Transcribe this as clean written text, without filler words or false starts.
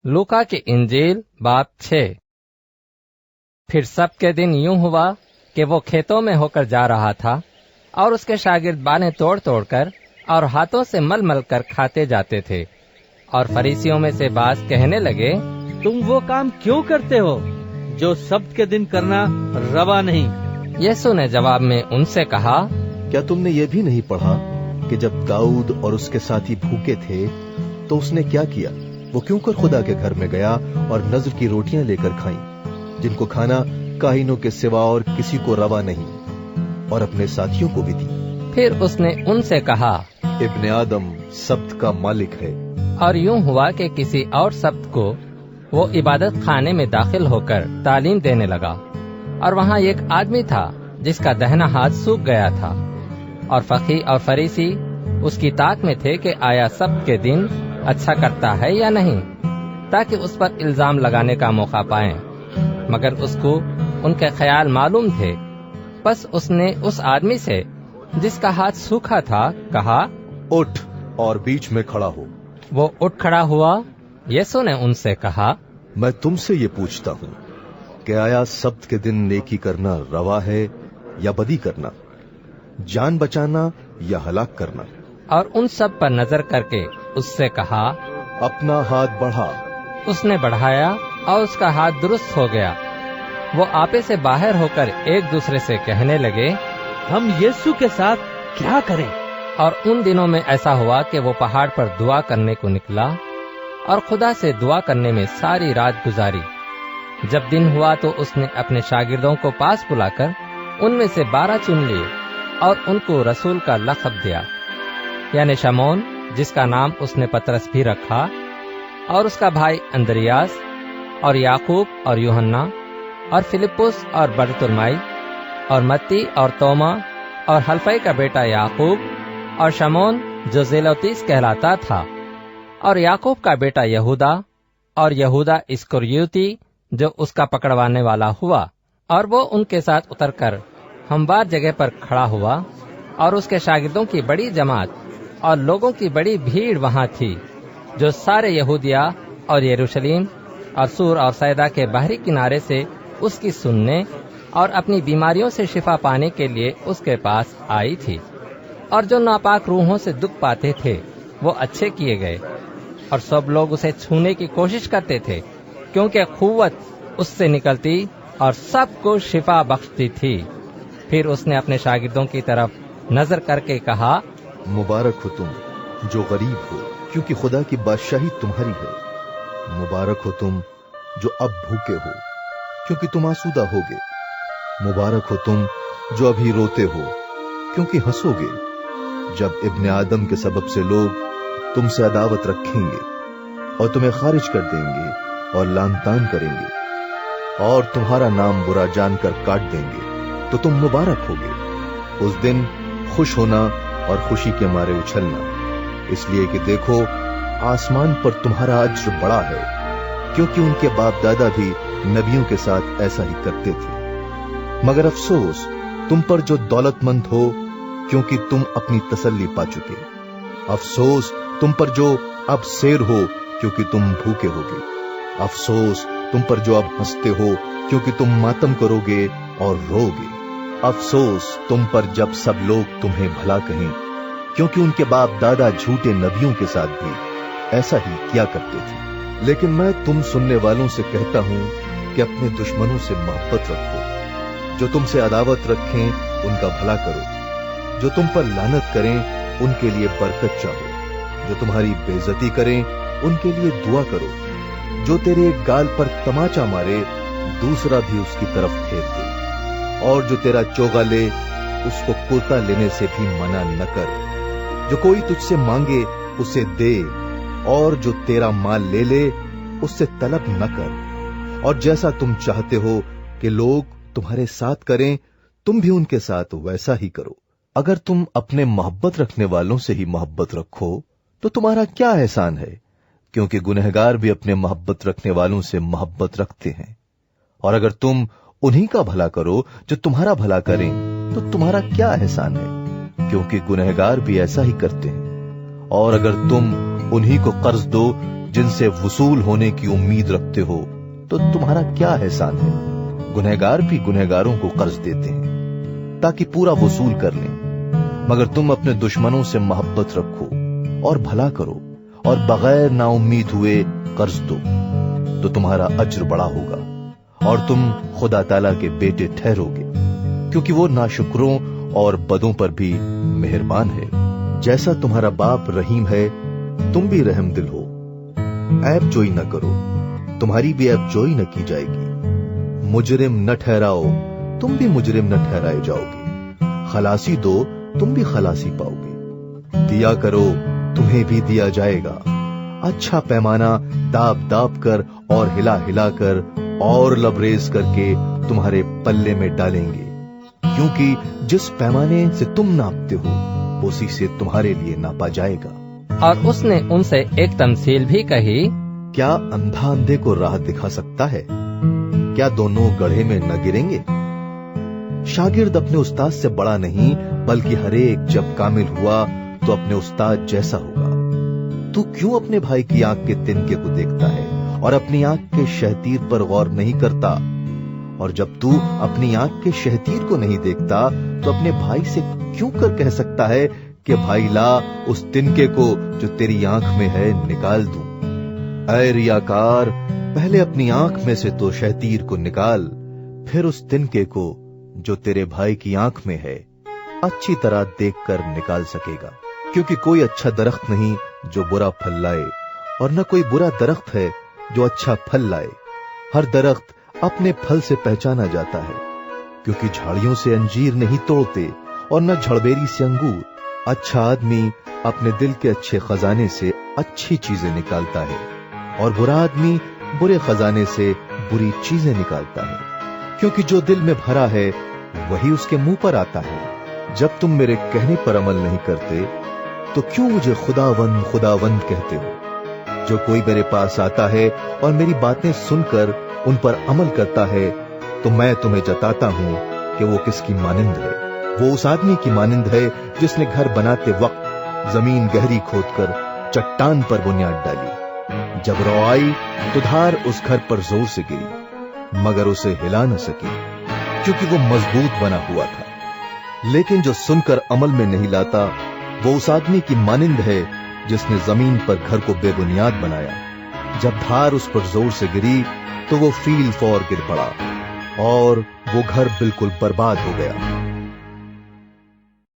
लूका की इंजील बाब 6। फिर सब के दिन यूं हुआ कि वो खेतों में होकर जा रहा था और उसके शागिर्द बालें तोड़ तोड़ कर और हाथों से मल मल कर खाते जाते थे। और फरीसियों में से बाज कहने लगे, तुम वो काम क्यों करते हो जो सब्त के दिन करना रवा नहीं? यीशु ने जवाब में उनसे कहा, क्या तुमने ये भी नहीं पढ़ा कि जब दाऊद और उसके साथी भूखे थे तो उसने क्या किया? वो क्यों कर खुदा के घर में गया और नज़र की रोटियां लेकर खाईं, जिनको खाना काहिनों के सिवा और किसी को रवा नहीं, और अपने साथियों को भी दी। फिर उसने उनसे कहा, इब्ने आदम सब्त का मालिक है। और यूं हुआ कि किसी और सब्त को वो इबादत खाने में दाखिल होकर तालीम देने लगा, और वहाँ एक आदमी था जिसका दाहिना हाथ सूख गया था। और फकीह और फरीसी उसकी ताक में थे कि आया सब्त के दिन अच्छा करता है या नहीं, ताकि उस पर इल्जाम लगाने का मौका पाएं। मगर उसको उनके ख्याल मालूम थे। बस उसने उस आदमी से जिसका हाथ सूखा था कहा, उठ और बीच में खड़ा हो। वो उठ खड़ा हुआ। यीशु ने उनसे कहा, मैं तुमसे ये पूछता हूँ कि आया सब्त के दिन नेकी करना रवा है या बदी करना, जान बचाना या हलाक करना? और उन सब पर नजर करके उससे कहा, अपना हाथ बढ़ा। उसने बढ़ाया और उसका हाथ दुरुस्त हो गया। वो आपे से बाहर होकर एक दूसरे से कहने लगे, हम यीशु के साथ क्या करें? और उन दिनों में ऐसा हुआ कि वो पहाड़ पर दुआ करने को निकला और खुदा से दुआ करने में सारी रात गुजारी। जब दिन हुआ तो उसने अपने शागिर्दों को पास बुलाकर उनमें से 12 चुन लिए और उनको रसूल का लक़ब दिया, यानी शमौन, जिसका नाम उसने पतरस भी रखा, और उसका भाई अंद्रियास, और याकूब और यूहन्ना, और फिलिपुस और बरतुलमाई, और मत्ती और तोमा, और हल्फई का बेटा याकूब, और शमौन जो जेलोतीस कहलाता था, और याकूब का बेटा यहूदा, और यहूदा इस्करियोती जो उसका पकड़वाने वाला हुआ। और वो उनके साथ उतरकर हमवार जगह पर खड़ा हुआ, और उसके शागिर्दों की बड़ी जमात और लोगों की बड़ी भीड़ वहां थी, जो सारे यहूदिया और यरूशलेम और सूर और सैदा के बाहरी किनारे से उसकी सुनने और अपनी बीमारियों से शिफा पाने के लिए उसके पास आई थी। और जो नापाक रूहों से दुख पाते थे वो अच्छे किए गए, और सब लोग उसे छूने की कोशिश करते थे, क्योंकि खुव्वत उससे निकलती और सबको शिफा बख्शती थी। फिर उसने अपने शागिर्दों की तरफ नजर करके कहा, मुबारक हो तुम जो गरीब हो, क्योंकि खुदा की बादशाही तुम्हारी है। मुबारक हो तुम जो अब भूखे हो, क्योंकि तुम आसूदा होगे। मुबारक हो तुम जो अभी रोते हो, क्योंकि हंसोगे। जब इब्ने आदम के सबब से लोग तुमसे अदावत रखेंगे और तुम्हें खारिज कर देंगे और लान तान करेंगे और तुम्हारा नाम बुरा जानकर काट देंगे, तो तुम मुबारक होगे। उस दिन खुश होना और खुशी के मारे उछलना, इसलिए कि देखो आसमान पर तुम्हारा अज्र बड़ा है, क्योंकि उनके बाप दादा भी नबियों के साथ ऐसा ही करते थे। मगर अफसोस तुम पर जो दौलतमंद हो, क्योंकि तुम अपनी तसल्ली पा चुके। अफसोस तुम पर जो अब शेर हो, क्योंकि तुम भूखे होगे। अफसोस तुम पर जो अब हंसते हो, क्योंकि तुम मातम करोगे और रोगे। अफसोस तुम पर जब सब लोग तुम्हें भला कहें, क्योंकि उनके बाप दादा झूठे नबियों के साथ भी ऐसा ही किया करते थे। लेकिन मैं तुम सुनने वालों से कहता हूं कि अपने दुश्मनों से मोहब्बत रखो, जो तुमसे अदावत रखें उनका भला करो, जो तुम पर लानत करें उनके लिए बरकत चाहो, जो तुम्हारी बेइज्जती करें उनके लिए दुआ करो, जो तेरे गाल पर तमाचा मारे दूसरा भी उसकी तरफ फेर दे, और जो तेरा चोगा ले उसको कुर्ता लेने से भी मना न कर। जो कोई तुझसे मांगे उसे दे, और जो तेरा माल ले ले उससे तलब न कर। और जैसा तुम चाहते हो कि लोग तुम्हारे साथ करें, तुम भी उनके साथ वैसा ही करो। अगर तुम अपने मोहब्बत रखने वालों से ही मोहब्बत रखो तो तुम्हारा क्या एहसान है, क्योंकि गुनहगार भी अपने मोहब्बत रखने वालों से मोहब्बत रखते हैं। और अगर तुम उन्हीं का भला करो जो तुम्हारा भला करें, तो तुम्हारा क्या एहसान है, क्योंकि गुनहगार भी ऐसा ही करते हैं। और अगर तुम उन्हीं को कर्ज दो जिनसे वसूल होने की उम्मीद रखते हो तो तुम्हारा क्या एहसान है। गुनहगार भी गुनहगारों को कर्ज देते हैं ताकि पूरा वसूल कर लें, मगर तुम अपने दुश्मनों से मोहब्बत रखो और भला करो और बगैर नाउम्मीद हुए कर्ज दो, तो तुम्हारा अज्र बड़ा होगा और तुम खुदा ताला के बेटे ठहरोगे, क्योंकि वो नाशुक्रों और बदों पर भी मेहरबान है। जैसा तुम्हारा बाप रहीम है, तुम भी रहम दिल हो। ऐब जोई न करो, तुम्हारी भी ऐब जोई न की जाएगी। मुजरिम न ठहराओ, तुम भी मुजरिम न ठहराए जाओगे। खलासी दो, तुम भी खलासी पाओगे। दिया करो, तुम्हें भी दिया जाएगा। अच्छा पैमाना दाब दाब कर और हिला हिला कर और लबरेज करके तुम्हारे पल्ले में डालेंगे, क्योंकि जिस पैमाने से तुम नापते हो उसी से तुम्हारे लिए नापा जाएगा। और उसने उनसे एक तमसील भी कही, क्या अंधा अंधे को राह दिखा सकता है? क्या दोनों गड्ढे में न गिरेंगे? शागिर्द अपने उस्ताद से बड़ा नहीं, बल्कि हर एक जब कामिल हुआ तो अपने उस्ताद जैसा होगा। तू क्यों अपने भाई की आंख के तिनके को देखता है और अपनी आंख के शहतीर पर गौर नहीं करता? और जब तू अपनी आंख के शहतीर को नहीं देखता तो अपने भाई से क्यों कर कह सकता है कि भाई ला उस तिनके को जो तेरी आंख में है निकाल दूं? ऐ रियाकार, पहले अपनी आंख में से तो शहतीर को निकाल, फिर उस तिनके को जो तेरे भाई की आंख में है अच्छी तरह देखकर निकाल सकेगा। क्योंकि कोई अच्छा दरख्त नहीं जो बुरा फल लाए, और न कोई बुरा दरख्त है जो अच्छा फल लाए। हर दरख्त अपने फल से पहचाना जाता है, क्योंकि झाड़ियों से अंजीर नहीं तोड़ते और न झड़बेरी से अंगूर। अच्छा आदमी अपने दिल के अच्छे खजाने से अच्छी चीजें निकालता है, और बुरा आदमी बुरे खजाने से बुरी चीजें निकालता है, क्योंकि जो दिल में भरा है वही उसके मुंह पर आता है। जब तुम मेरे कहने पर अमल नहीं करते तो क्यों मुझे खुदावंद खुदावंद कहते हो? जो कोई मेरे पास आता है और मेरी बातें सुनकर उन पर अमल करता है, तो मैं तुम्हें जताता हूं कि वो किसकी मानिंद है। वो उस आदमी की मानिंद है जिसने घर बनाते वक्त जमीन गहरी खोदकर चट्टान पर बुनियाद डाली। जब रौ आई तो धार उस घर पर जोर से गिरी, मगर उसे हिला न सकी, क्योंकि वो मजबूत बना हुआ था। लेकिन जो सुनकर अमल में नहीं लाता, वो उस आदमी की मानिंद है जिसने जमीन पर घर को बेबुनियाद बनाया। जब धार उस पर जोर से गिरी तो वो फील फौर गिर पड़ा और वो घर बिल्कुल बर्बाद हो गया।